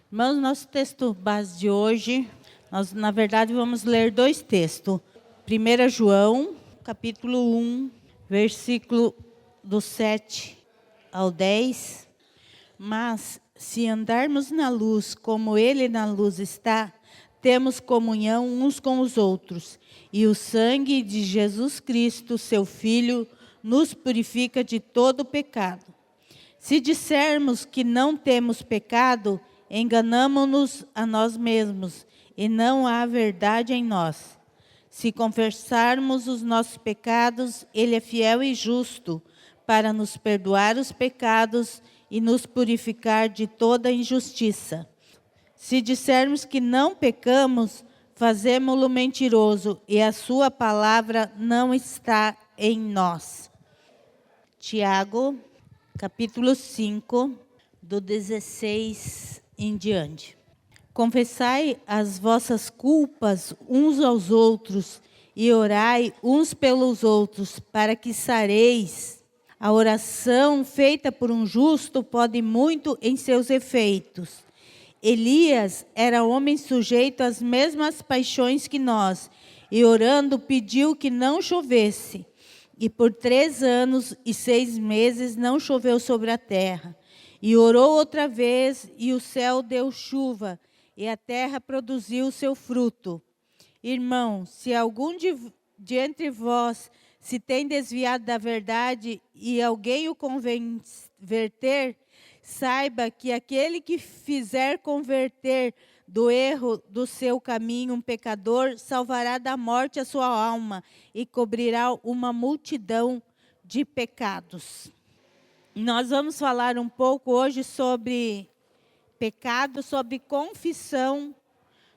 Irmãos, nosso texto base de hoje, nós, na verdade, vamos ler dois textos. 1 João, capítulo 1, versículo do 7 ao 10. Mas, se andarmos na luz, como Ele na luz está, temos comunhão uns com os outros. E o sangue de Jesus Cristo, seu Filho, nos purifica de todo pecado. Se dissermos que não temos pecado, enganamo-nos a nós mesmos, e não há verdade em nós. Se confessarmos os nossos pecados, Ele é fiel e justo para nos perdoar os pecados e nos purificar de toda injustiça. Se dissermos que não pecamos, fazemo-lo mentiroso, e a sua palavra não está em nós. Tiago, capítulo 5, do 16 em diante. Confessai as vossas culpas uns aos outros e orai uns pelos outros, para que sareis. A oração feita por um justo pode muito em seus efeitos. Elias era homem sujeito às mesmas paixões que nós, e orando pediu que não chovesse. E por 3 anos e 6 meses não choveu sobre a terra. E orou outra vez, e o céu deu chuva, e a terra produziu o seu fruto. Irmãos, se algum de entre vós se tem desviado da verdade, e alguém o converter, saiba que aquele que fizer converter do erro do seu caminho um pecador, salvará da morte a sua alma e cobrirá uma multidão de pecados. Nós vamos falar um pouco hoje sobre pecado, sobre confissão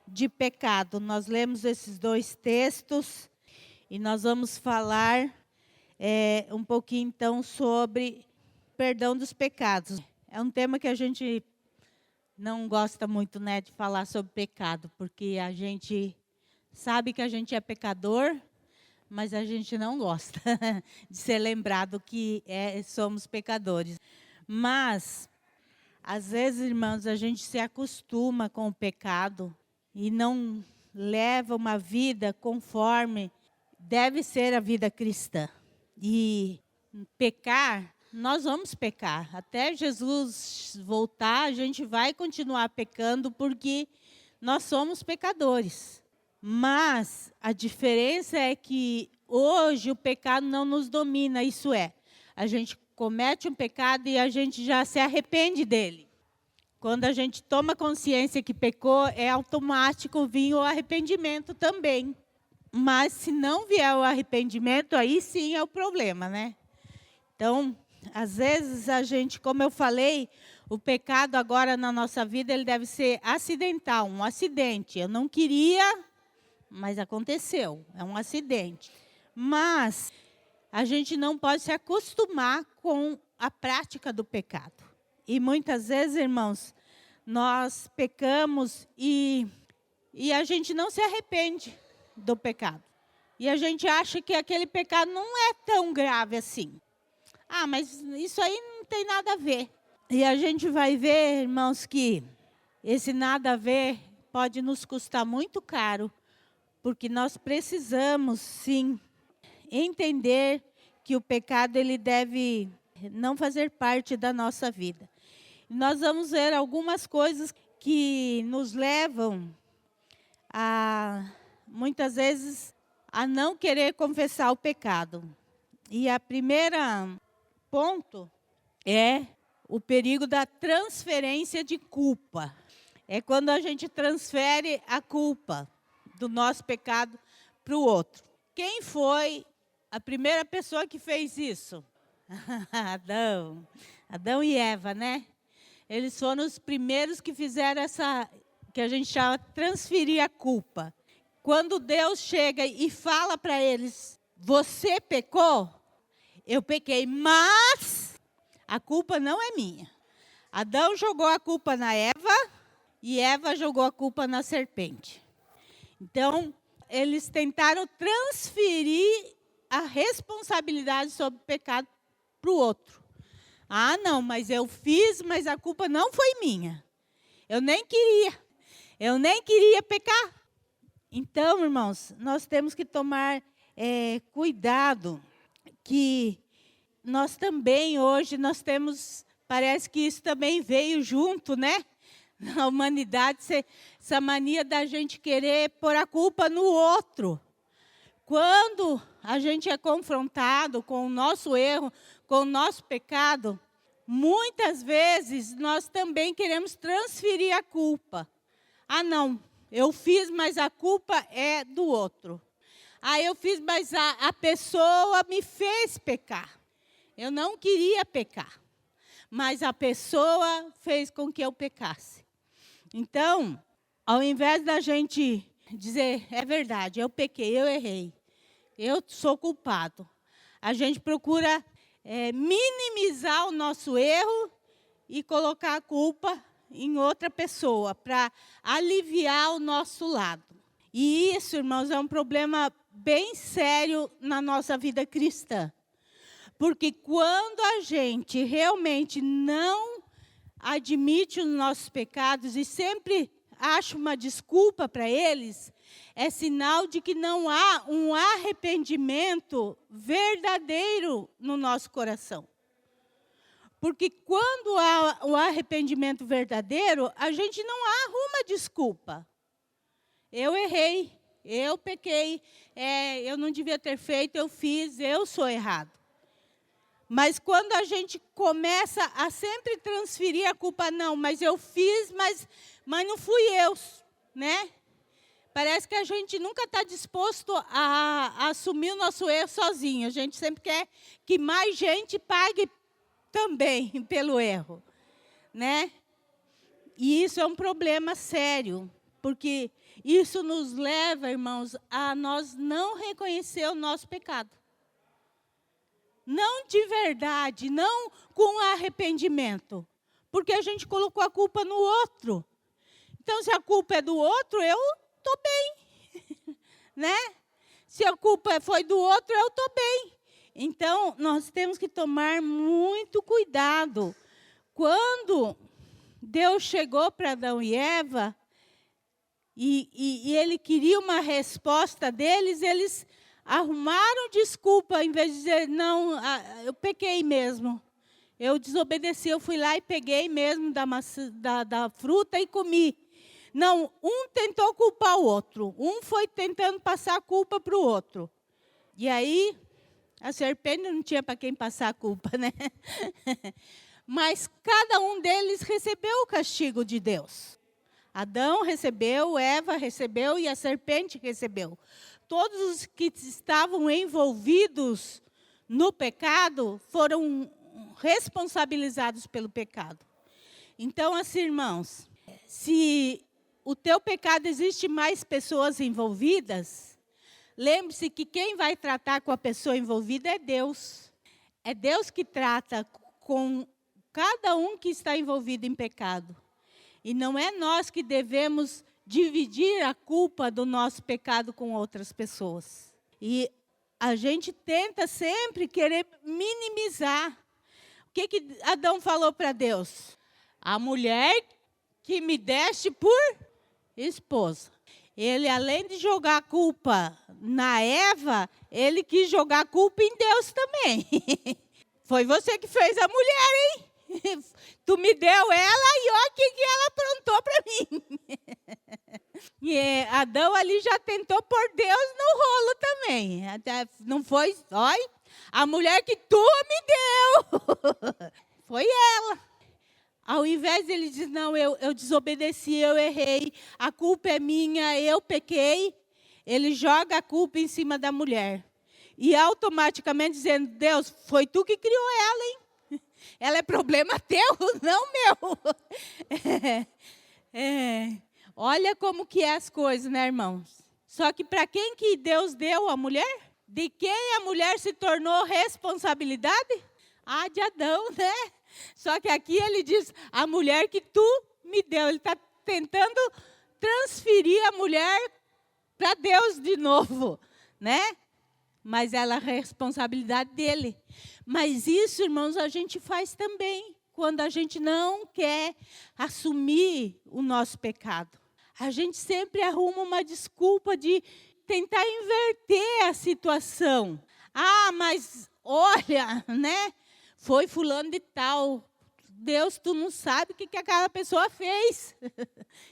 de pecado. Nós lemos esses dois textos e nós vamos falar um pouquinho então sobre perdão dos pecados. É um tema que a gente não gosta muito, né, de falar sobre pecado, porque a gente sabe que a gente é pecador, mas a gente não gosta de ser lembrado que somos pecadores. Mas, às vezes, irmãos, a gente se acostuma com o pecado e não leva uma vida conforme deve ser a vida cristã. E pecar, nós vamos pecar. Até Jesus voltar, a gente vai continuar pecando porque nós somos pecadores. Mas a diferença é que hoje o pecado não nos domina, isso é, a gente comete um pecado e a gente já se arrepende dele. Quando a gente toma consciência que pecou, é automático vir o arrependimento também. Mas se não vier o arrependimento, aí sim é o problema, né? Então, às vezes a gente, como eu falei, o pecado agora na nossa vida, ele deve ser acidental, um acidente. Eu não queria, mas aconteceu, é um acidente. Mas a gente não pode se acostumar com a prática do pecado. E muitas vezes, irmãos, nós pecamos e a gente não se arrepende do pecado. E a gente acha que aquele pecado não é tão grave assim. Ah, mas isso aí não tem nada a ver. E a gente vai ver, irmãos, que esse nada a ver pode nos custar muito caro, porque nós precisamos, sim, entender que o pecado ele deve não fazer parte da nossa vida. Nós vamos ver algumas coisas que nos levam a, muitas vezes, a não querer confessar o pecado. E a primeira ponto é o perigo da transferência de culpa. É quando a gente transfere a culpa do nosso pecado para o outro. Quem foi a primeira pessoa que fez isso? Adão e Eva, né? Eles foram os primeiros que fizeram essa, que a gente chama de transferir a culpa. Quando Deus chega e fala para eles, você pecou? Eu pequei, mas a culpa não é minha. Adão jogou a culpa na Eva e Eva jogou a culpa na serpente. Então, eles tentaram transferir a responsabilidade sobre o pecado para o outro. Ah, não, mas eu fiz, mas a culpa não foi minha. Eu nem queria pecar. Então, irmãos, nós temos que tomar cuidado, que nós também hoje, parece que isso também veio junto, né? Na humanidade, essa mania da gente querer pôr a culpa no outro. Quando a gente é confrontado com o nosso erro, com o nosso pecado, muitas vezes nós também queremos transferir a culpa. Ah, não, eu fiz, mas a culpa é do outro. Ah, eu fiz, mas a pessoa me fez pecar. Eu não queria pecar, mas a pessoa fez com que eu pecasse. Então, ao invés da gente dizer, é verdade, eu pequei, eu errei, eu sou culpado, a gente procura minimizar o nosso erro e colocar a culpa em outra pessoa, para aliviar o nosso lado. E isso, irmãos, é um problema bem sério na nossa vida cristã. Porque quando a gente realmente não admite os nossos pecados e sempre acha uma desculpa para eles, é sinal de que não há um arrependimento verdadeiro no nosso coração. Porque quando há o arrependimento verdadeiro, a gente não arruma desculpa. Eu errei, eu pequei, eu não devia ter feito, eu fiz, eu sou errado. Mas quando a gente começa a sempre transferir a culpa, não, mas eu fiz, mas não fui eu, né? Parece que a gente nunca está disposto a assumir o nosso erro sozinho. A gente sempre quer que mais gente pague também pelo erro, né? E isso é um problema sério, porque isso nos leva, irmãos, a nós não reconhecer o nosso pecado. Não de verdade, não com arrependimento. Porque a gente colocou a culpa no outro. Então, se a culpa é do outro, eu estou bem. Né? Se a culpa foi do outro, eu estou bem. Então, nós temos que tomar muito cuidado. Quando Deus chegou para Adão e Eva, e ele queria uma resposta deles, eles arrumaram desculpa, em vez de dizer, não, eu pequei mesmo. Eu desobedeci, eu fui lá e peguei mesmo da fruta e comi. Não, um tentou culpar o outro. Um foi tentando passar a culpa para o outro. E aí, a serpente não tinha para quem passar a culpa, né? Mas cada um deles recebeu o castigo de Deus. Adão recebeu, Eva recebeu e a serpente recebeu. Todos os que estavam envolvidos no pecado foram responsabilizados pelo pecado. Então, assim, irmãos, se o teu pecado existe mais pessoas envolvidas, lembre-se que quem vai tratar com a pessoa envolvida é Deus. É Deus que trata com cada um que está envolvido em pecado. E não é nós que devemos dividir a culpa do nosso pecado com outras pessoas. E a gente tenta sempre querer minimizar. O que Adão falou para Deus? A mulher que me deste por esposa. Ele, além de jogar a culpa na Eva, ele quis jogar a culpa em Deus também. Foi você que fez a mulher, hein? Tu me deu ela e olha o que ela aprontou para mim. E Adão ali já tentou pôr Deus no rolo também. Até não foi, olha, a mulher que tu me deu. Foi ela. Ao invés de ele dizer, não, eu desobedeci, eu errei, a culpa é minha, eu pequei, ele joga a culpa em cima da mulher. E automaticamente dizendo, Deus, foi tu que criou ela, hein? Ela é problema teu, não meu. Olha como que é as coisas, né, irmãos? Só que para quem que Deus deu a mulher? De quem a mulher se tornou responsabilidade? De Adão, né? Só que aqui ele diz, a mulher que tu me deu. Ele está tentando transferir a mulher para Deus de novo, né? Mas ela é a responsabilidade dele. Mas isso, irmãos, a gente faz também quando a gente não quer assumir o nosso pecado. A gente sempre arruma uma desculpa de tentar inverter a situação. Ah, mas olha, né? Foi fulano de tal. Deus, tu não sabe o que aquela pessoa fez,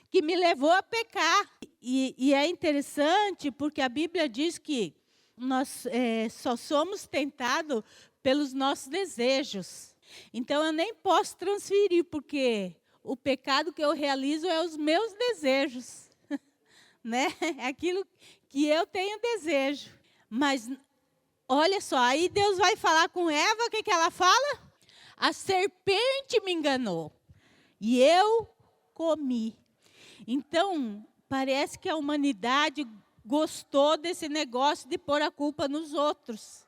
que me levou a pecar. E é interessante porque a Bíblia diz que nós só somos tentados pelos nossos desejos. Então, eu nem posso transferir, porque o pecado que eu realizo é os meus desejos. Né? É aquilo que eu tenho desejo. Mas, olha só, aí Deus vai falar com Eva, o que ela fala? A serpente me enganou e eu comi. Então, parece que a humanidade gostou desse negócio de pôr a culpa nos outros.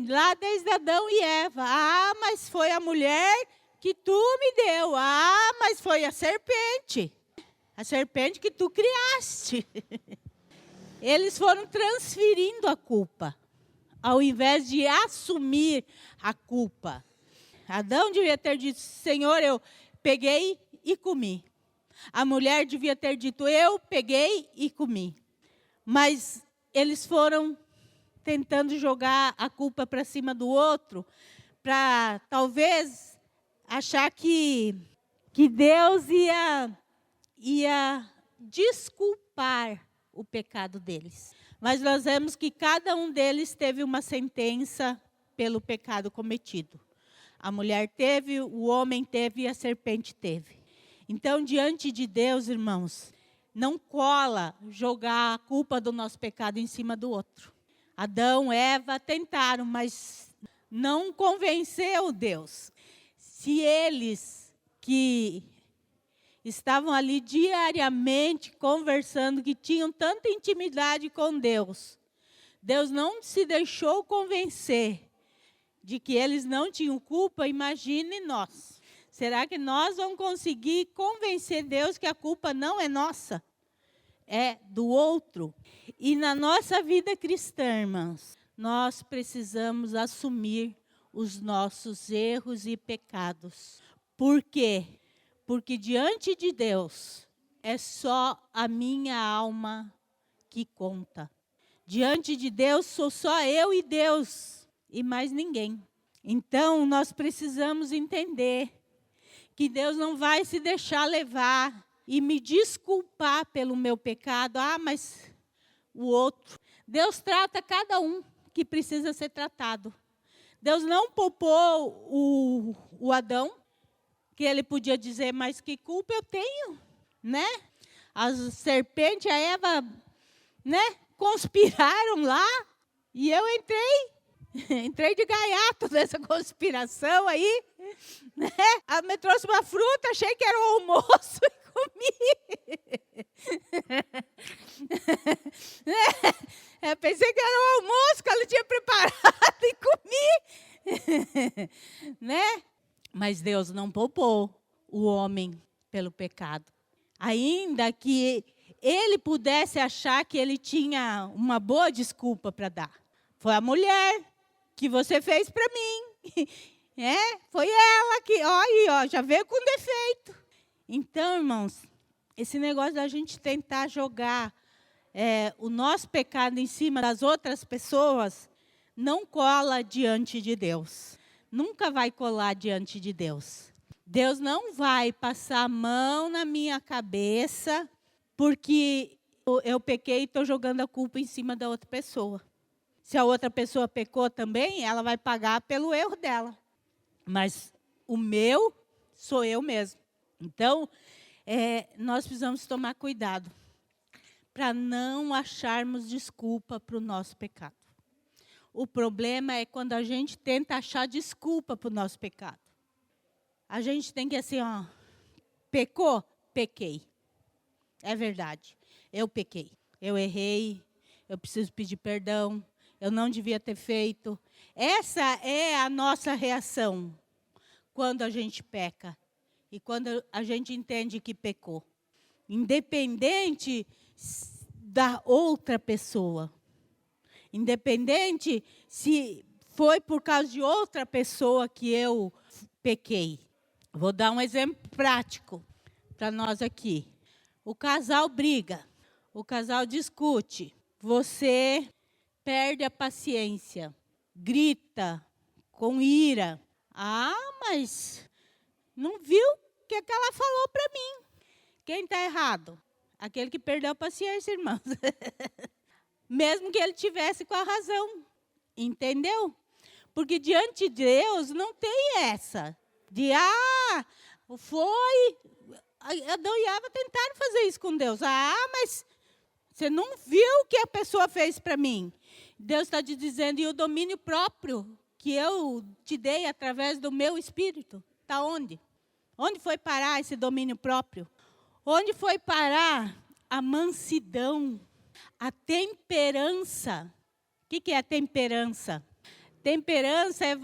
Lá desde Adão e Eva. Ah, mas foi a mulher que tu me deu. Ah, mas foi a serpente. A serpente que tu criaste. Eles foram transferindo a culpa, ao invés de assumir a culpa. Adão devia ter dito, Senhor, eu peguei e comi. A mulher devia ter dito, eu peguei e comi. Mas eles foram tentando jogar a culpa para cima do outro, para talvez achar que Deus ia desculpar o pecado deles. Mas nós vemos que cada um deles teve uma sentença pelo pecado cometido. A mulher teve, o homem teve e a serpente teve. Então, diante de Deus, irmãos, não cola jogar a culpa do nosso pecado em cima do outro. Adão, Eva tentaram, mas não convenceu Deus. Se eles que estavam ali diariamente conversando, que tinham tanta intimidade com Deus, Deus não se deixou convencer de que eles não tinham culpa, imagine nós. Será que nós vamos conseguir convencer Deus que a culpa não é nossa? É do outro? E na nossa vida cristã, irmãos, nós precisamos assumir os nossos erros e pecados. Por quê? Porque diante de Deus, é só a minha alma que conta. Diante de Deus, sou só eu e Deus. E mais ninguém. Então, nós precisamos entender que Deus não vai se deixar levar e me desculpar pelo meu pecado. Ah, mas o outro. Deus trata cada um que precisa ser tratado. Deus não poupou o Adão, que ele podia dizer, mas que culpa eu tenho, né? A serpente e a Eva, né, conspiraram lá e eu entrei de gaiato nessa conspiração aí, né? Ela me trouxe uma fruta, achei que era o almoço e comi. Eu pensei que era o almoço que ela tinha preparado e comi. Né? Mas Deus não poupou o homem pelo pecado. Ainda que ele pudesse achar que ele tinha uma boa desculpa para dar. Foi a mulher que você fez para mim. Foi ela que, ó, já veio com defeito. Então, irmãos, esse negócio da gente tentar jogar o nosso pecado em cima das outras pessoas, não cola diante de Deus. Nunca vai colar diante de Deus. Deus não vai passar a mão na minha cabeça porque eu pequei e estou jogando a culpa em cima da outra pessoa. Se a outra pessoa pecou também, ela vai pagar pelo erro dela. Mas o meu sou eu mesmo. Então, nós precisamos tomar cuidado para não acharmos desculpa para o nosso pecado. O problema é quando a gente tenta achar desculpa para o nosso pecado. A gente tem que assim, pecou? Pequei. É verdade, eu pequei. Eu errei, eu preciso pedir perdão, eu não devia ter feito. Essa é a nossa reação quando a gente peca e quando a gente entende que pecou. Independente da outra pessoa. Independente se foi por causa de outra pessoa que eu pequei. Vou dar um exemplo prático para nós aqui. O casal briga, o casal discute, você perde a paciência, grita com ira. Ah, mas não viu o que ela falou para mim? Quem está errado? Aquele que perdeu a paciência, irmãos. Mesmo que ele tivesse com a razão. Entendeu? Porque diante de Deus não tem essa. De, foi... Adão e Eva tentaram fazer isso com Deus. Mas você não viu o que a pessoa fez para mim. Deus está te dizendo, e o domínio próprio que eu te dei através do meu Espírito, está onde? Onde foi parar esse domínio próprio? Onde foi parar a mansidão, a temperança? O que é a temperança? Temperança é...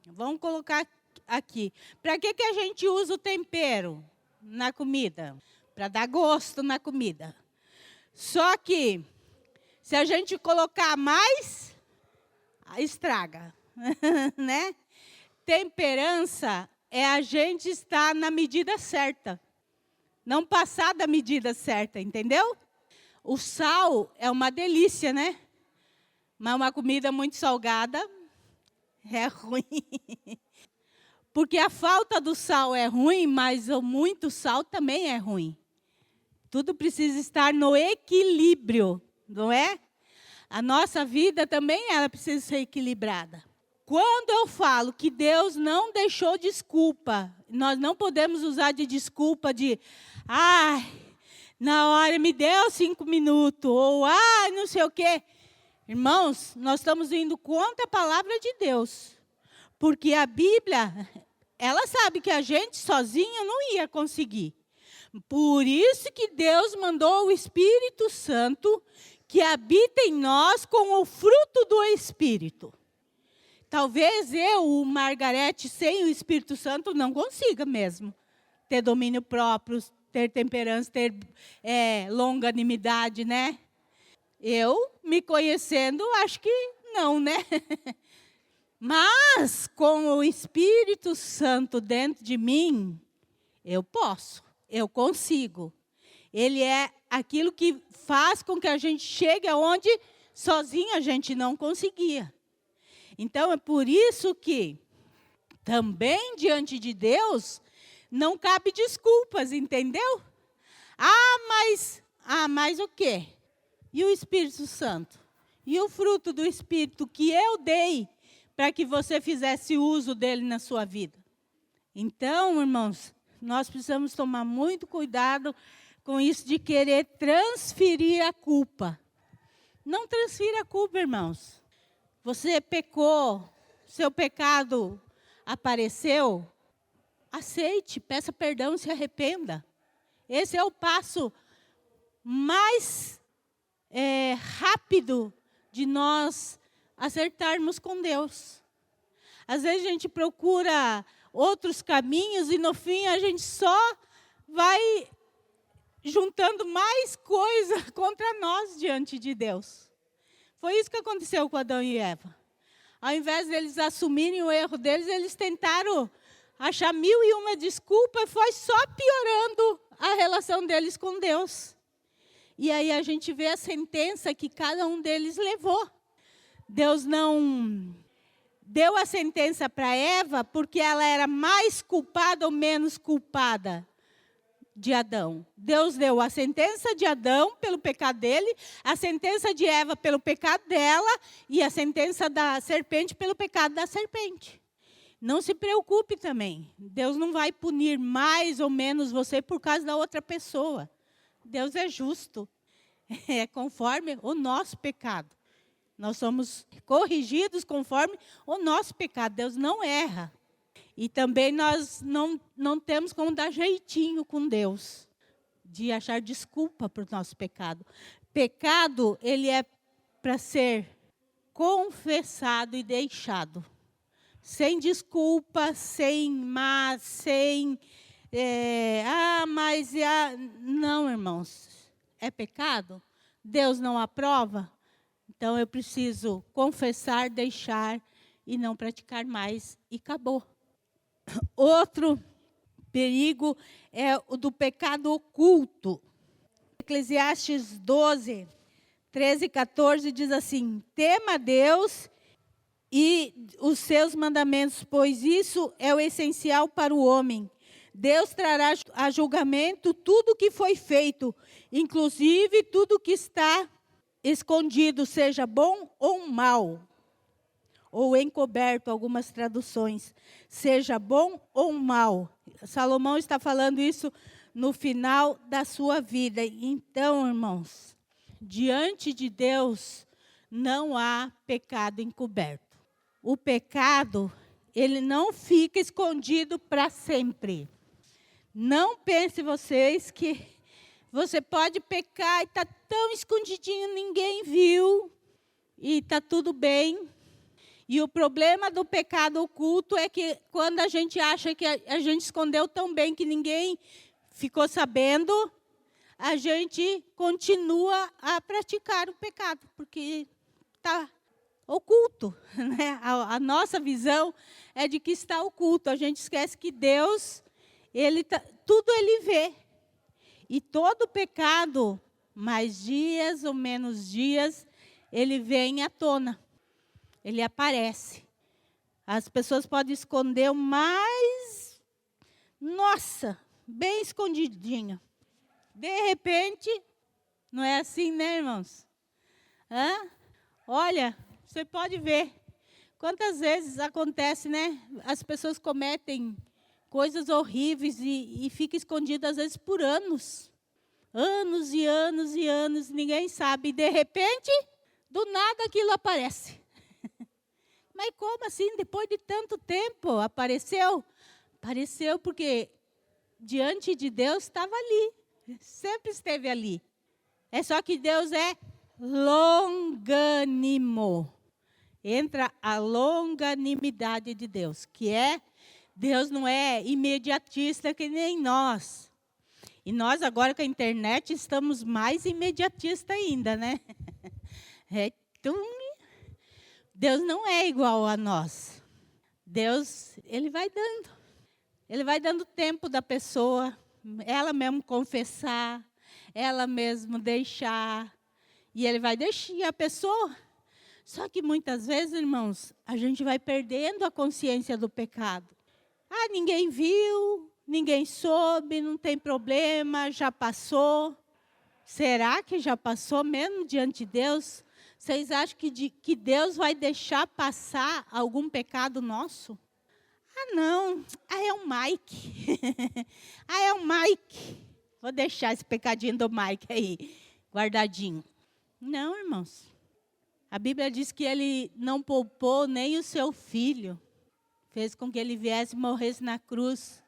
Vamos colocar aqui. Para que a gente usa o tempero na comida? Para dar gosto na comida. Só que, se a gente colocar mais, estraga. Né? Temperança é a gente estar na medida certa. Não passar da medida certa, entendeu? O sal é uma delícia, né? Mas uma comida muito salgada é ruim. Porque a falta do sal é ruim, mas o muito sal também é ruim. Tudo precisa estar no equilíbrio, não é? A nossa vida também ela precisa ser equilibrada. Quando eu falo que Deus não deixou desculpa, nós não podemos usar de desculpa de... na hora me deu 5 minutos, ou não sei o quê. Irmãos, nós estamos indo contra a palavra de Deus. Porque a Bíblia, ela sabe que a gente sozinha não ia conseguir. Por isso que Deus mandou o Espírito Santo que habita em nós com o fruto do Espírito. Talvez eu, Margarete, sem o Espírito Santo, não consiga mesmo ter domínio próprio, ter temperança, ter longanimidade, né? Eu, me conhecendo, acho que não, né? Mas, com o Espírito Santo dentro de mim, eu posso, eu consigo. Ele é aquilo que faz com que a gente chegue aonde sozinho a gente não conseguia. Então, é por isso que, também diante de Deus, não cabe desculpas, entendeu? Mas o quê? E o Espírito Santo? E o fruto do Espírito que eu dei para que você fizesse uso dele na sua vida? Então, irmãos, nós precisamos tomar muito cuidado com isso de querer transferir a culpa. Não transfira a culpa, irmãos. Você pecou, seu pecado apareceu, aceite, peça perdão, se arrependa. Esse é o passo mais rápido de nós acertarmos com Deus. Às vezes a gente procura outros caminhos e no fim a gente só vai juntando mais coisa contra nós diante de Deus. Foi isso que aconteceu com Adão e Eva. Ao invés deles assumirem o erro deles, eles tentaram achar 1001 desculpas, foi só piorando a relação deles com Deus. E aí a gente vê a sentença que cada um deles levou. Deus não deu a sentença para Eva porque ela era mais culpada ou menos culpada de Adão. Deus deu a sentença de Adão pelo pecado dele, a sentença de Eva pelo pecado dela e a sentença da serpente pelo pecado da serpente. Não se preocupe também. Deus não vai punir mais ou menos você por causa da outra pessoa. Deus é justo. É conforme o nosso pecado. Nós somos corrigidos conforme o nosso pecado. Deus não erra. E também nós não temos como dar jeitinho com Deus, de achar desculpa para o nosso pecado. Pecado, ele é para ser confessado e deixado. Sem desculpa, sem mas, sem... Não, irmãos. É pecado? Deus não aprova? Então, eu preciso confessar, deixar e não praticar mais. E acabou. Outro perigo é o do pecado oculto. Eclesiastes 12, 13 e 14 diz assim: tema a Deus e os seus mandamentos, pois isso é o essencial para o homem. Deus trará a julgamento tudo o que foi feito, inclusive tudo que está escondido, seja bom ou mal, ou encoberto, algumas traduções, seja bom ou mal. Salomão está falando isso no final da sua vida. Então, irmãos, diante de Deus não há pecado encoberto. O pecado, ele não fica escondido para sempre. Não pense vocês que você pode pecar e está tão escondidinho, ninguém viu, e está tudo bem. E o problema do pecado oculto é que quando a gente acha que a gente escondeu tão bem que ninguém ficou sabendo, a gente continua a praticar o pecado, porque está oculto, né? A nossa visão é de que está oculto. A gente esquece que Deus, tudo Ele vê. E todo pecado, mais dias ou menos dias, ele vem à tona. Ele aparece. As pessoas podem esconder o mais, nossa, bem escondidinho. De repente, não é assim, né, irmãos? Olha, você pode ver quantas vezes acontece, né? As pessoas cometem coisas horríveis e ficam escondidas, às vezes, por anos. Anos e anos e anos, ninguém sabe. E, de repente, do nada aquilo aparece. Mas como assim? Depois de tanto tempo, apareceu? Apareceu porque diante de Deus estava ali. Sempre esteve ali. É só que Deus é longânimo. Entra a longanimidade de Deus, que é, Deus não é imediatista que nem nós. E nós agora com a internet estamos mais imediatistas ainda, né? Deus não é igual a nós. Deus, Ele vai dando. Ele vai dando tempo da pessoa, ela mesmo confessar, ela mesmo deixar. E Ele vai deixar a pessoa. Só que muitas vezes, irmãos, a gente vai perdendo a consciência do pecado. Ninguém viu, ninguém soube, não tem problema, já passou. Será que já passou mesmo diante de Deus? Vocês acham que Deus vai deixar passar algum pecado nosso? Não. É o Mike. É o Mike. Vou deixar esse pecadinho do Mike aí, guardadinho. Não, irmãos. A Bíblia diz que Ele não poupou nem o seu filho. Fez com que Ele viesse e morresse na cruz.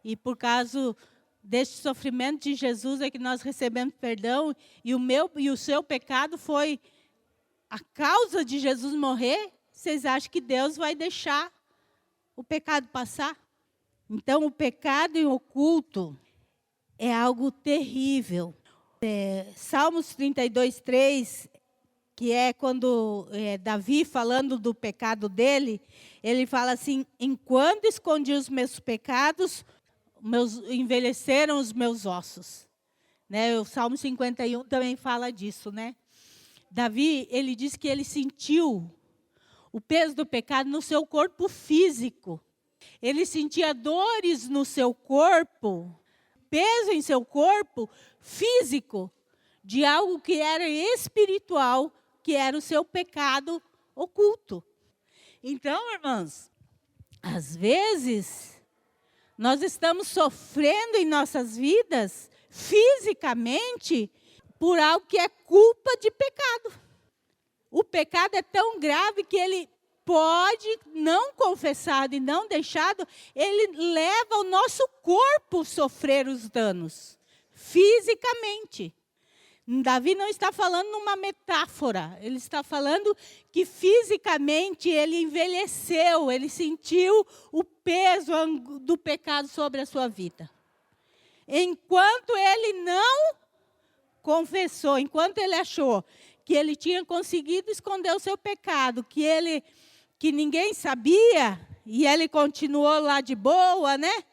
E por causa deste sofrimento de Jesus é que nós recebemos perdão. E o meu e o seu pecado foi a causa de Jesus morrer. Vocês acham que Deus vai deixar o pecado passar? Então, o pecado em oculto é algo terrível. Salmos 32, 3, que é quando Davi, falando do pecado dele, ele fala assim: enquanto escondi os meus pecados, envelheceram os meus ossos. Né? O Salmo 51 também fala disso, né? Davi, ele diz que ele sentiu o peso do pecado no seu corpo físico. Ele sentia dores no seu corpo, peso em seu corpo físico, de algo que era espiritual, que era o seu pecado oculto. Então, irmãos, às vezes, nós estamos sofrendo em nossas vidas, fisicamente, por algo que é culpa de pecado. O pecado é tão grave que ele pode, não confessado e não deixado, ele leva o nosso corpo a sofrer os danos, fisicamente. Davi não está falando numa metáfora, ele está falando que fisicamente ele envelheceu, ele sentiu o peso do pecado sobre a sua vida. Enquanto ele não confessou, enquanto ele achou que ele tinha conseguido esconder o seu pecado, que ninguém sabia, e ele continuou lá de boa, né?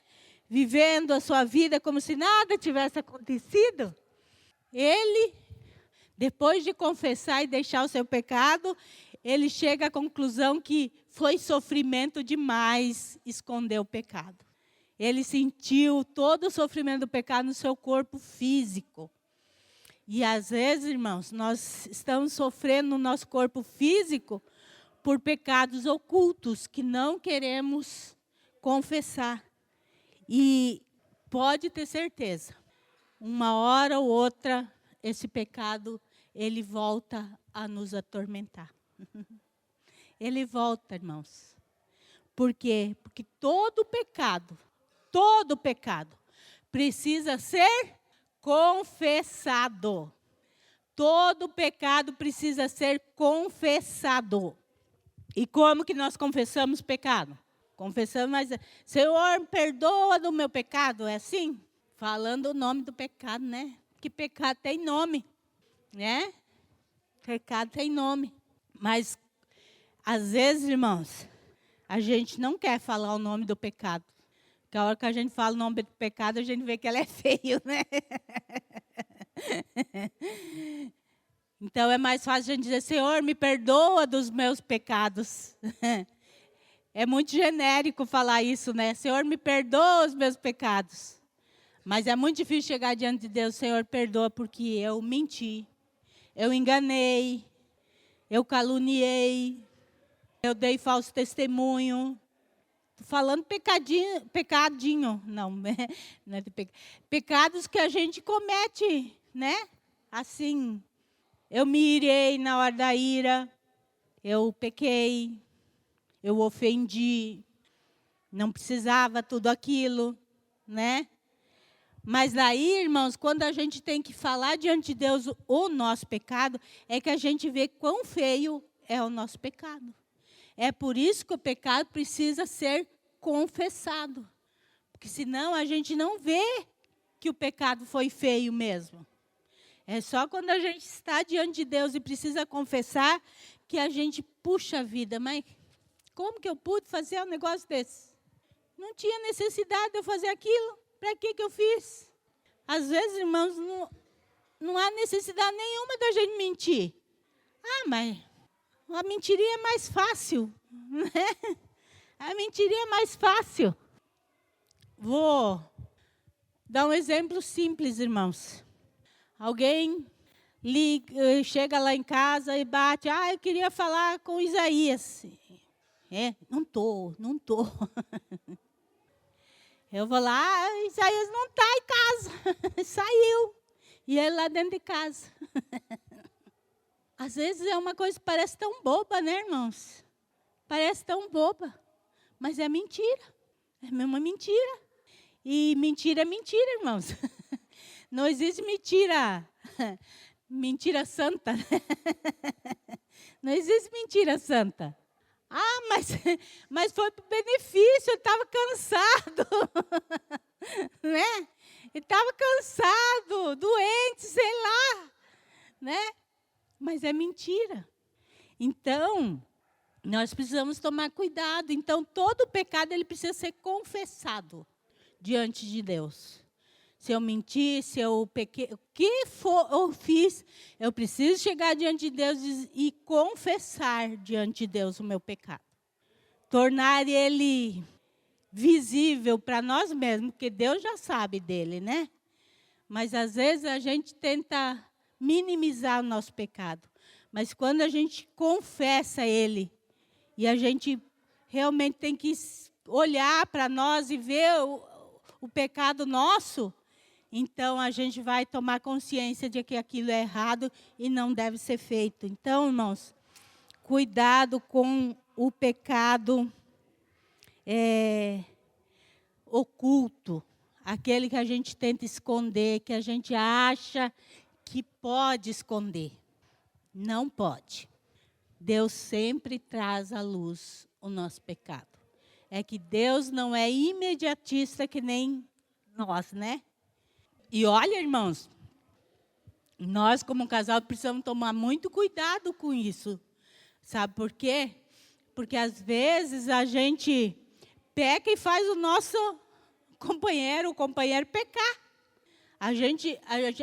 vivendo a sua vida como se nada tivesse acontecido, ele, depois de confessar e deixar o seu pecado, ele chega à conclusão que foi sofrimento demais esconder o pecado. Ele sentiu todo o sofrimento do pecado no seu corpo físico. E às vezes, irmãos, nós estamos sofrendo no nosso corpo físico por pecados ocultos que não queremos confessar. E pode ter certeza, uma hora ou outra, esse pecado, ele volta a nos atormentar. Ele volta, irmãos. Por quê? Porque todo pecado precisa ser confessado. Todo pecado precisa ser confessado. E como que nós confessamos pecado? Confessamos, mas Senhor, perdoa do meu pecado, é assim? Falando o nome do pecado, né? Que pecado tem nome, né? Pecado tem nome. Mas, às vezes, irmãos, a gente não quer falar o nome do pecado. Porque a hora que a gente fala o nome do pecado, a gente vê que ela é feio, né? Então, é mais fácil a gente dizer, Senhor, me perdoa dos meus pecados. É muito genérico falar isso, né? Senhor, me perdoa os meus pecados. Mas é muito difícil chegar diante de Deus, Senhor, perdoa porque eu menti, eu enganei, eu caluniei, eu dei falso testemunho. Estou falando pecadinho, não, não é de pecados que a gente comete, né? Assim, eu me irei na hora da ira, eu pequei, eu ofendi, não precisava tudo aquilo, né? Mas daí, irmãos, quando a gente tem que falar diante de Deus o nosso pecado, é que a gente vê quão feio é o nosso pecado. É por isso que o pecado precisa ser confessado. Porque senão a gente não vê que o pecado foi feio mesmo. É só quando a gente está diante de Deus e precisa confessar que a gente puxa a vida. Mas como que eu pude fazer um negócio desse? Não tinha necessidade de eu fazer aquilo. Para que eu fiz? Às vezes, irmãos, não há necessidade nenhuma da gente mentir. Ah, mas a mentirinha é mais fácil. Né? A mentirinha é mais fácil. Vou dar um exemplo simples, irmãos. Alguém chega lá em casa e bate. Ah, eu queria falar com Isaías. Não tô. Eu vou lá, Isaías não está em casa, saiu. E ele lá dentro de casa. Às vezes é uma coisa que parece tão boba, né, irmãos? Parece tão boba, mas é mentira. É uma mentira. E mentira é mentira, irmãos. Não existe mentira santa. Não existe mentira santa. Ah, mas foi para o benefício, eu estava cansado. Né? Ele estava cansado, doente, sei lá. Né? Mas é mentira. Então, nós precisamos tomar cuidado. Então, todo pecado ele precisa ser confessado diante de Deus. Se eu mentir, se eu pequei, o que for eu fiz, eu preciso chegar diante de Deus e confessar diante de Deus o meu pecado. Tornar ele visível para nós mesmos, porque Deus já sabe dele, né? Mas às vezes a gente tenta minimizar o nosso pecado. Mas quando a gente confessa ele, e a gente realmente tem que olhar para nós e ver o pecado nosso, então a gente vai tomar consciência de que aquilo é errado e não deve ser feito. Então, irmãos, cuidado com o pecado oculto, aquele que a gente tenta esconder, que a gente acha que pode esconder. Não pode. Deus sempre traz à luz o nosso pecado. É que Deus não é imediatista que nem nós, né? E olha, irmãos, nós como casal precisamos tomar muito cuidado com isso. Sabe por quê? Porque às vezes a gente peca e faz o nosso companheiro, o companheiro pecar.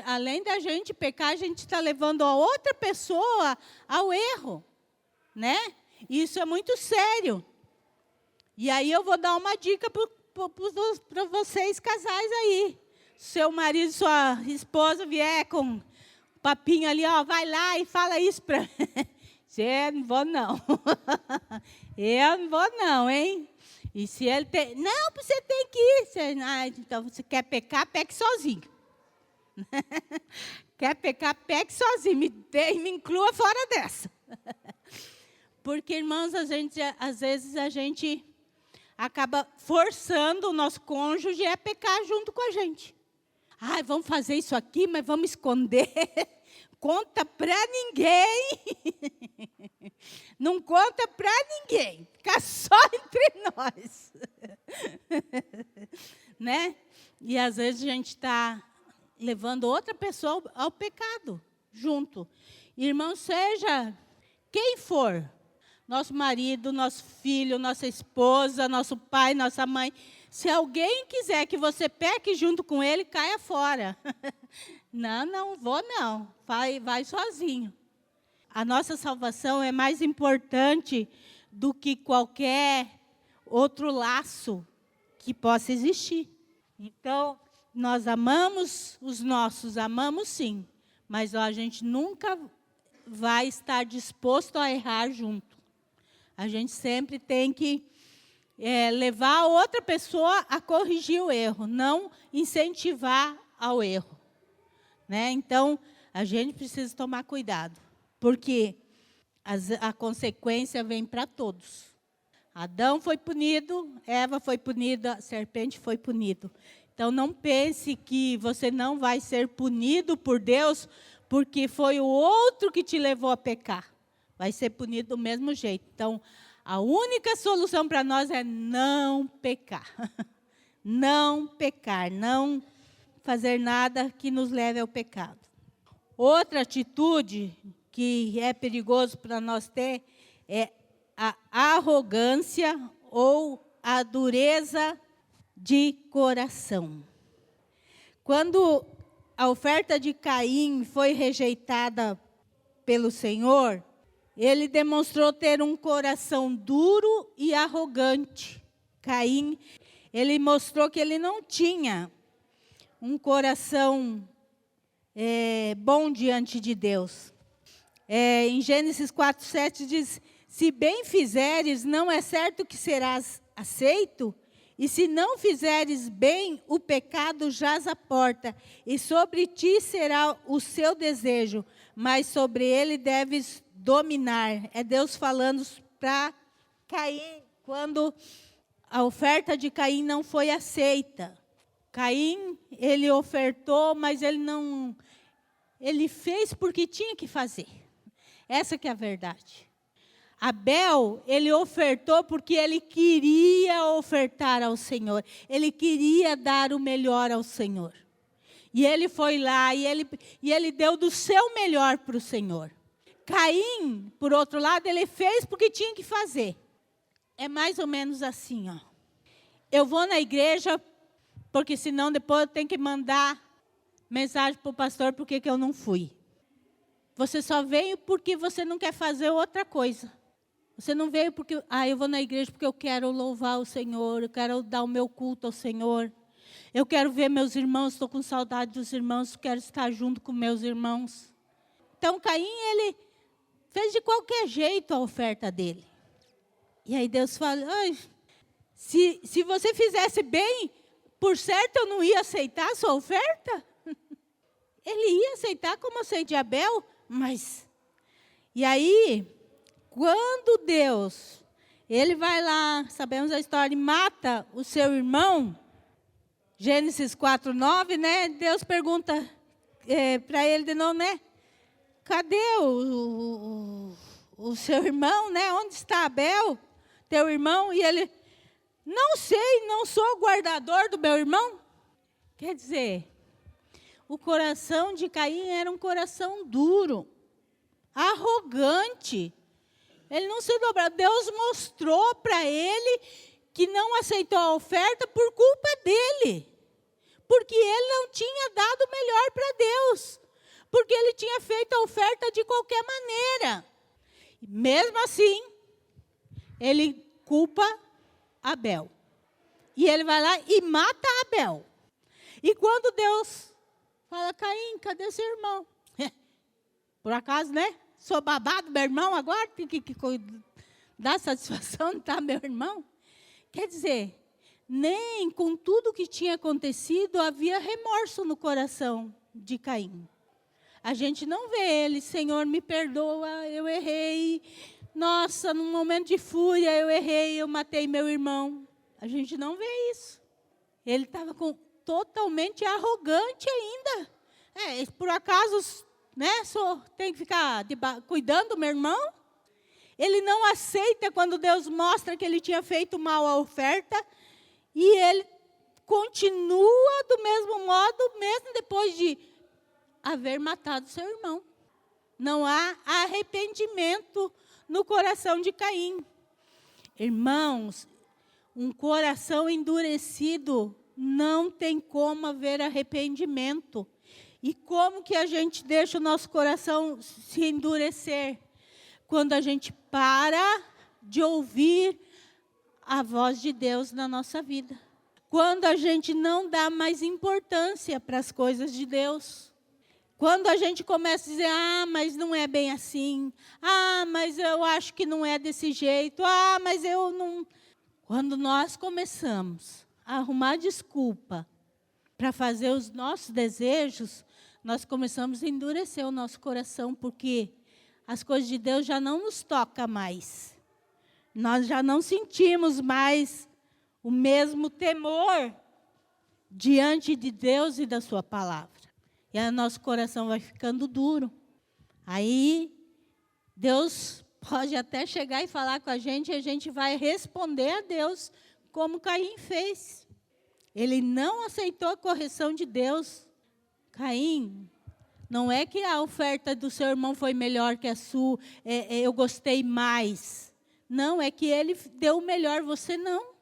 Além da gente pecar, a gente está levando a outra pessoa ao erro, né? Isso é muito sério. E aí eu vou dar uma dica para vocês casais aí. Seu marido, sua esposa vier com um papinho ali, ó, vai lá e fala isso para... Eu não vou não. Eu não vou não, hein? E se ele tem... Não, você tem que ir. Então, você quer pecar, peque sozinho. Quer pecar, peque sozinho. Me inclua fora dessa. Porque, irmãos, às vezes a gente acaba forçando o nosso cônjuge a pecar junto com a gente. Ai, vamos fazer isso aqui, mas vamos esconder. Conta para ninguém. Não conta para ninguém. Fica só entre nós. Né? E às vezes a gente está levando outra pessoa ao pecado junto. Irmão, seja quem for, nosso marido, nosso filho, nossa esposa, nosso pai, nossa mãe, se alguém quiser que você peque junto com ele, caia fora. Não vou não, vai sozinho. A nossa salvação é mais importante do que qualquer outro laço que possa existir. Então, nós amamos os nossos, amamos sim, mas a gente nunca vai estar disposto a errar junto. A gente sempre tem que levar a outra pessoa a corrigir o erro, não incentivar ao erro. Né? Então, a gente precisa tomar cuidado, porque a consequência vem para todos. Adão foi punido, Eva foi punida, a serpente foi punida. Então, não pense que você não vai ser punido por Deus, porque foi o outro que te levou a pecar. Vai ser punido do mesmo jeito. Então, a única solução para nós é não pecar. Não pecar, não fazer nada que nos leve ao pecado. Outra atitude que é perigoso para nós ter é a arrogância ou a dureza de coração. Quando a oferta de Caim foi rejeitada pelo Senhor, ele demonstrou ter um coração duro e arrogante. Caim, ele mostrou que ele não tinha um coração bom diante de Deus. Em Gênesis 4:7 diz, se bem fizeres, não é certo que serás aceito? E se não fizeres bem, o pecado jaz à porta, e sobre ti será o seu desejo, mas sobre ele deves dominar. É Deus falando para Caim, quando a oferta de Caim não foi aceita. Caim, ele ofertou, mas ele fez porque tinha que fazer. Essa que é a verdade. Abel, ele ofertou porque ele queria ofertar ao Senhor. Ele queria dar o melhor ao Senhor. E ele foi lá e ele deu do seu melhor para o Senhor. Caim, por outro lado, ele fez porque tinha que fazer. É mais ou menos assim, ó. Eu vou na igreja porque senão depois eu tenho que mandar mensagem para o pastor porque que eu não fui. Você só veio porque você não quer fazer outra coisa. Você não veio porque, eu vou na igreja porque eu quero louvar o Senhor, eu quero dar o meu culto ao Senhor. Eu quero ver meus irmãos, estou com saudade dos irmãos, quero estar junto com meus irmãos. Então, Caim, ele fez de qualquer jeito a oferta dele. E aí Deus fala, se você fizesse bem, por certo eu não ia aceitar a sua oferta? Ele ia aceitar como aceite Abel, mas... E aí, quando Deus, ele vai lá, sabemos a história, e mata o seu irmão, Gênesis 4:9, né? Deus pergunta para ele de novo, né? Cadê o seu irmão, né? Onde está Abel, teu irmão? E ele, não sei, não sou guardador do meu irmão. Quer dizer, o coração de Caim era um coração duro, arrogante. Ele não se dobrava. Deus mostrou para ele que não aceitou a oferta por culpa dele. Porque ele não tinha dado o melhor para Deus. Porque ele tinha feito a oferta de qualquer maneira. Mesmo assim, ele culpa Abel. E ele vai lá e mata Abel. E quando Deus fala, Caim, cadê seu irmão? Por acaso, né? Sou babado, meu irmão, agora tem que dar satisfação, tá, meu irmão? Quer dizer, nem com tudo que tinha acontecido havia remorso no coração de Caim. A gente não vê ele, Senhor, me perdoa, eu errei. Nossa, num momento de fúria, eu errei, eu matei meu irmão. A gente não vê isso. Ele estava totalmente arrogante ainda. Por acaso, né, tem que ficar cuidando do meu irmão? Ele não aceita quando Deus mostra que ele tinha feito mal à oferta. E ele continua do mesmo modo, mesmo depois de haver matado seu irmão. Não há arrependimento no coração de Caim. Irmãos, um coração endurecido não tem como haver arrependimento. E como que a gente deixa o nosso coração se endurecer? Quando a gente para de ouvir a voz de Deus na nossa vida. Quando a gente não dá mais importância para as coisas de Deus. Quando a gente começa a dizer, mas não é bem assim. Mas eu acho que não é desse jeito. Mas eu não... Quando nós começamos a arrumar desculpa para fazer os nossos desejos, nós começamos a endurecer o nosso coração, porque as coisas de Deus já não nos tocam mais. Nós já não sentimos mais o mesmo temor diante de Deus e da sua palavra. E aí nosso coração vai ficando duro. Aí Deus pode até chegar e falar com a gente, e a gente vai responder a Deus como Caim fez. Ele não aceitou a correção de Deus. Caim, não é que a oferta do seu irmão foi melhor que a sua, eu gostei mais. Não, é que ele deu o melhor, você não.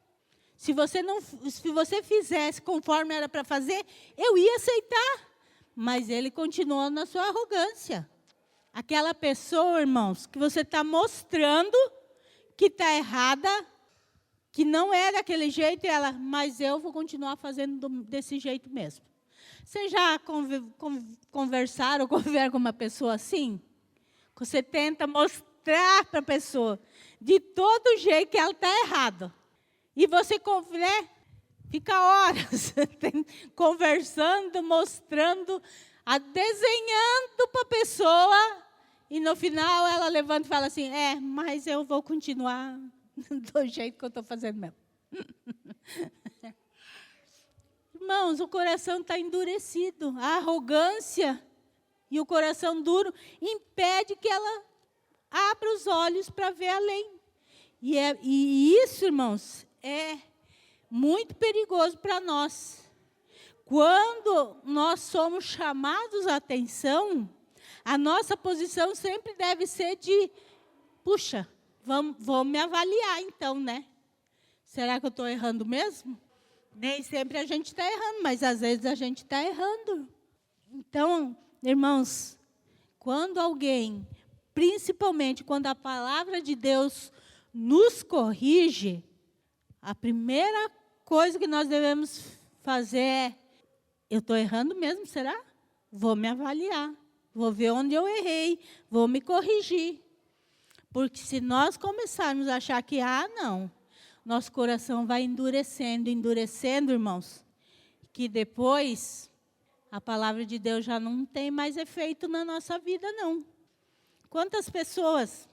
Se você fizesse conforme era para fazer, eu ia aceitar. Mas ele continuou na sua arrogância. Aquela pessoa, irmãos, que você está mostrando que está errada, que não é daquele jeito, mas eu vou continuar fazendo desse jeito mesmo. Vocês já conversaram ou conviveram com uma pessoa assim? Você tenta mostrar para a pessoa de todo jeito que ela está errada. E você, né, fica horas conversando, mostrando, desenhando para a pessoa. E no final ela levanta e fala assim, mas eu vou continuar do jeito que eu estou fazendo mesmo. Irmãos, o coração está endurecido. A arrogância e o coração duro impede que ela abra os olhos para ver além. E isso, irmãos, é muito perigoso para nós. Quando nós somos chamados à atenção, a nossa posição sempre deve ser de, puxa, vou me avaliar então, né? Será que eu estou errando mesmo? Nem sempre a gente está errando, mas às vezes a gente está errando. Então, irmãos, quando alguém, principalmente quando a palavra de Deus nos corrige, a primeira coisa que nós devemos fazer é, eu estou errando mesmo, será? Vou me avaliar, vou ver onde eu errei, vou me corrigir. Porque se nós começarmos a achar que, não, nosso coração vai endurecendo, irmãos, que depois a palavra de Deus já não tem mais efeito na nossa vida, não. Quantas pessoas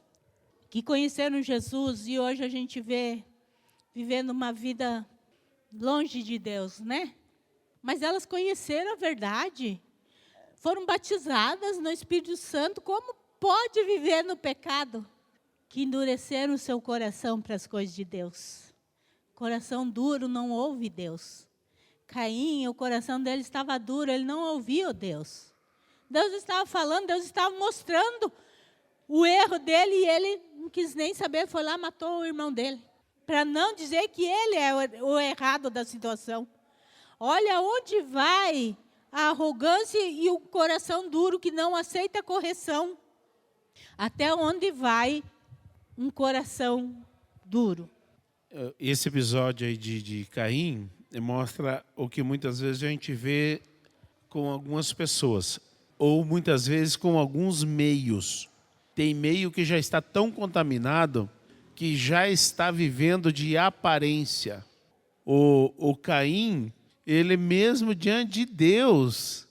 que conheceram Jesus e hoje a gente vê vivendo uma vida longe de Deus, né? Mas elas conheceram a verdade, foram batizadas no Espírito Santo, como pode viver no pecado? Que endureceram o seu coração para as coisas de Deus. Coração duro não ouve Deus. Caim, o coração dele estava duro, ele não ouvia Deus. Deus estava falando, Deus estava mostrando o erro dele e ele não quis nem saber, foi lá e matou o irmão dele. para não dizer que ele é o errado da situação. Olha onde vai a arrogância e o coração duro que não aceita correção. Até onde vai um coração duro. Esse episódio aí de Caim mostra o que muitas vezes a gente vê com algumas pessoas, ou muitas vezes com alguns meios. Tem meio que já está tão contaminado que já está vivendo de aparência. O Caim, ele mesmo diante de Deus,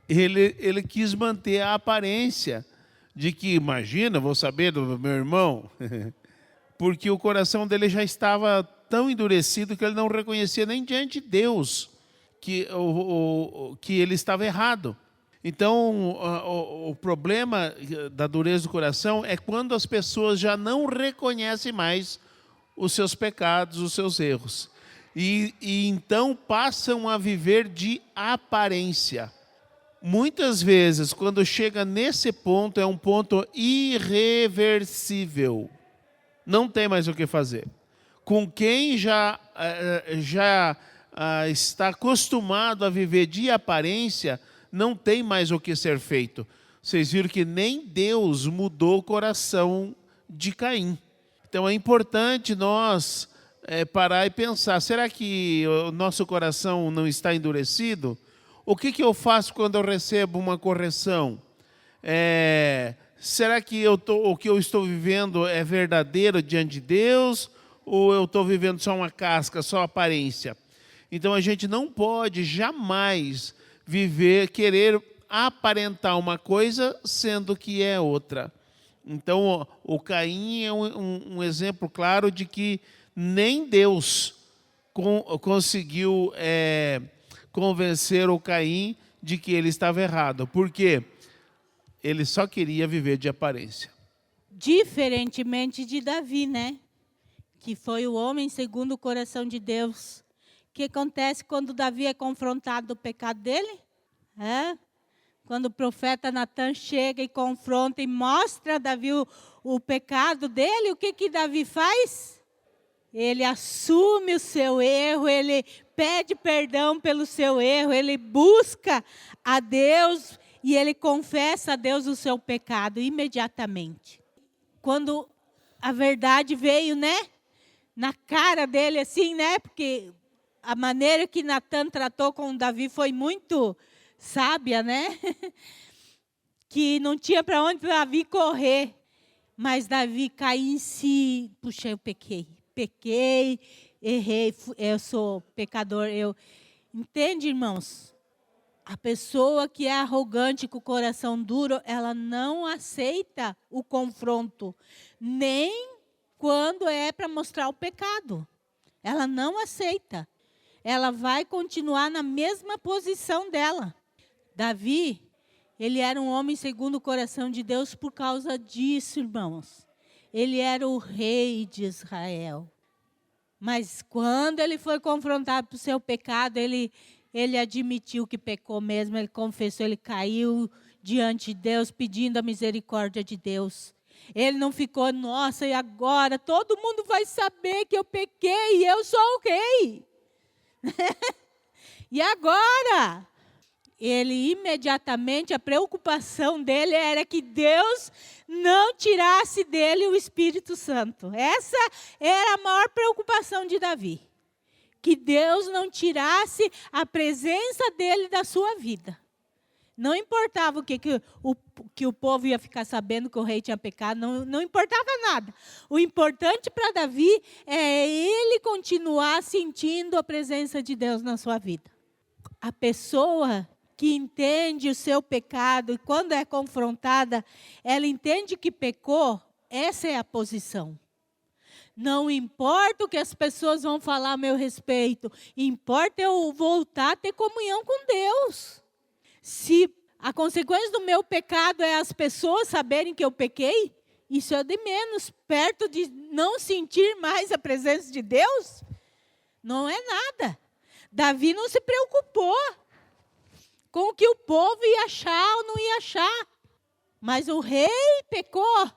ele quis manter a aparência de que, imagina, vou saber do meu irmão, porque o coração dele já estava tão endurecido que ele não reconhecia nem diante de Deus que ele estava errado. Então, o problema da dureza do coração é quando as pessoas já não reconhecem mais os seus pecados, os seus erros. E então passam a viver de aparência. Muitas vezes, quando chega nesse ponto, é um ponto irreversível. Não tem mais o que fazer. Com quem já está acostumado a viver de aparência, não tem mais o que ser feito. Vocês viram que nem Deus mudou o coração de Caim. Então é importante nós parar e pensar, será que o nosso coração não está endurecido? O que eu faço quando eu recebo uma correção? Será que o que eu estou vivendo é verdadeiro diante de Deus? Ou eu estou vivendo só uma casca, só aparência? Então a gente não pode jamais querer aparentar uma coisa sendo que é outra. Então o Caim é um exemplo claro de que nem Deus conseguiu convencer o Caim de que ele estava errado. Por quê? Ele só queria viver de aparência. Diferentemente de Davi, né? Que foi o homem segundo o coração de Deus. O que acontece quando Davi é confrontado do pecado dele? Quando o profeta Natan chega e confronta e mostra a Davi o pecado dele, o que Davi faz? Ele assume o seu erro, ele pede perdão pelo seu erro, ele busca a Deus e ele confessa a Deus o seu pecado imediatamente. Quando a verdade veio, né? Na cara dele assim, né? Porque a maneira que Natan tratou com Davi foi muito sábia, né? Que não tinha para onde Davi correr. Mas Davi caiu em si. Puxa, eu pequei, errei, eu sou pecador. Entende, irmãos? A pessoa que é arrogante, com o coração duro, ela não aceita o confronto, nem quando é para mostrar o pecado. Ela não aceita. Ela vai continuar na mesma posição dela. Davi, ele era um homem segundo o coração de Deus por causa disso, irmãos. Ele era o rei de Israel. Mas quando ele foi confrontado por seu pecado, ele admitiu que pecou mesmo, ele confessou, ele caiu diante de Deus, pedindo a misericórdia de Deus. Ele não ficou, nossa, e agora todo mundo vai saber que eu pequei e eu sou o rei. E agora? Ele imediatamente, a preocupação dele era que Deus não tirasse dele o Espírito Santo. Essa era a maior preocupação de Davi. Que Deus não tirasse a presença dele da sua vida. Não importava que o povo ia ficar sabendo que o rei tinha pecado, não importava nada. O importante para Davi é ele continuar sentindo a presença de Deus na sua vida. A pessoa que entende o seu pecado e quando é confrontada, ela entende que pecou, essa é a posição. Não importa o que as pessoas vão falar a meu respeito, importa eu voltar a ter comunhão com Deus. Se a consequência do meu pecado é as pessoas saberem que eu pequei, isso é de menos, perto de não sentir mais a presença de Deus, não é nada. Davi não se preocupou com o que o povo ia achar ou não ia achar. Mas o rei pecou.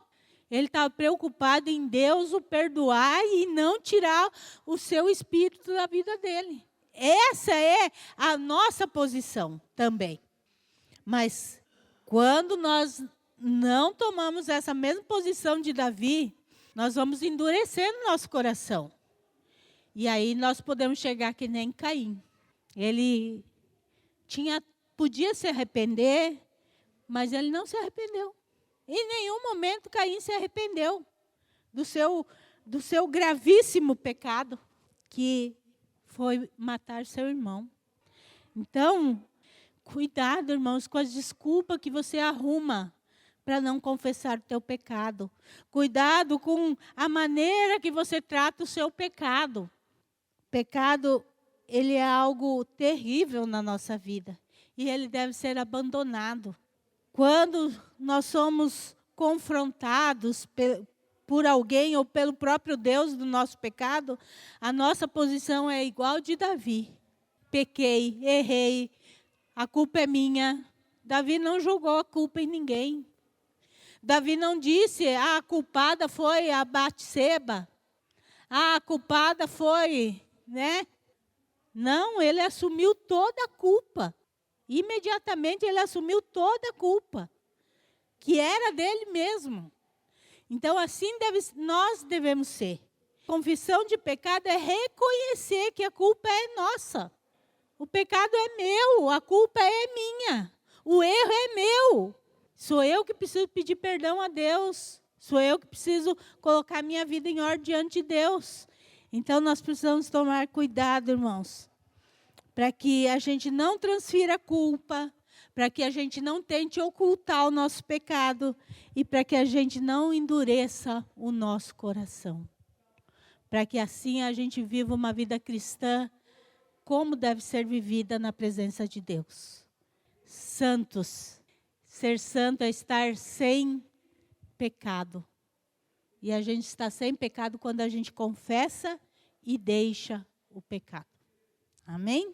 Ele estava preocupado em Deus o perdoar e não tirar o seu espírito da vida dele. Essa é a nossa posição também. Mas quando nós não tomamos essa mesma posição de Davi, nós vamos endurecendo nosso coração. E aí nós podemos chegar que nem Caim. Ele podia se arrepender, mas ele não se arrependeu. Em nenhum momento Caim se arrependeu do seu gravíssimo pecado, que foi matar seu irmão. Então, cuidado, irmãos, com as desculpas que você arruma para não confessar o teu pecado. Cuidado com a maneira que você trata o seu pecado. O pecado, ele é algo terrível na nossa vida. E ele deve ser abandonado. Quando nós somos confrontados por alguém ou pelo próprio Deus do nosso pecado, a nossa posição é igual de Davi. Pequei, errei, a culpa é minha. Davi não jogou a culpa em ninguém. Davi não disse, a culpada foi a Batseba. A culpada foi, né? Não, ele assumiu toda a culpa. Imediatamente ele assumiu toda a culpa, que era dele mesmo. Então assim nós devemos ser. Confissão de pecado é reconhecer que a culpa é nossa. O pecado é meu, a culpa é minha. O erro é meu. Sou eu que preciso pedir perdão a Deus. Sou eu que preciso colocar minha vida em ordem diante de Deus. Então nós precisamos tomar cuidado, irmãos, para que a gente não transfira a culpa, para que a gente não tente ocultar o nosso pecado e para que a gente não endureça o nosso coração. Para que assim a gente viva uma vida cristã como deve ser vivida na presença de Deus. Santos. Ser santo é estar sem pecado. E a gente está sem pecado quando a gente confessa e deixa o pecado. Amém?